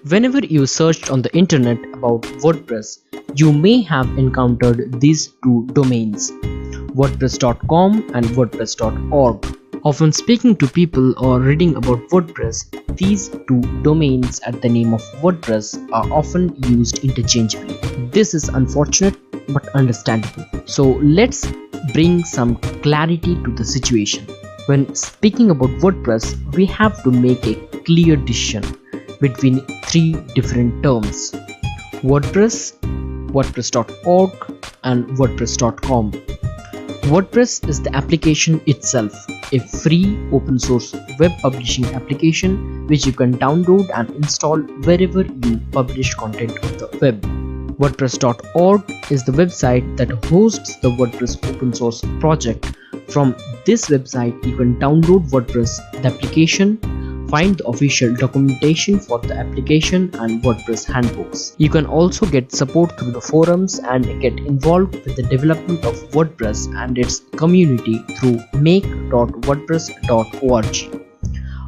Whenever you searched on the internet about WordPress, you may have encountered these two domains, WordPress.com and WordPress.org. Often speaking to people or reading about WordPress, these two domains at the name of WordPress are often used interchangeably. This is unfortunate but understandable. So let's bring some clarity to the situation. When speaking about WordPress, we have to make a clear decision between three different terms: WordPress, WordPress.org and WordPress.com. WordPress is the application itself, a free open source web publishing application which you can download and install wherever you publish content on the web. WordPress.org is the website that hosts the WordPress open source project. From this website, you can download WordPress, the application, find the official documentation for the application and WordPress handbooks. You can also get support through the forums and get involved with the development of WordPress and its community through make.wordpress.org.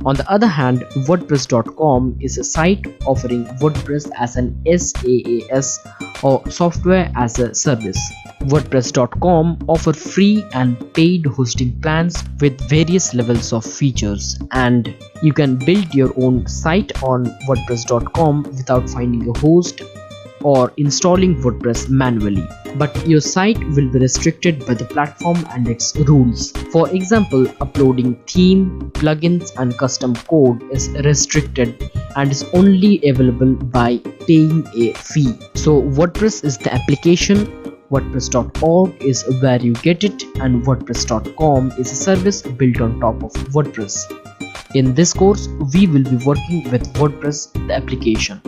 On the other hand, WordPress.com is a site offering WordPress as an SaaS or software as a service. WordPress.com offers free and paid hosting plans with various levels of features, and you can build your own site on WordPress.com without finding a host or installing WordPress manually. But your site will be restricted by the platform and its rules. For example, uploading theme, plugins and custom code is restricted and is only available by paying a fee. So WordPress is the application, WordPress.org is where you get it, and WordPress.com is a service built on top of WordPress. In this course, we will be working with WordPress, the application.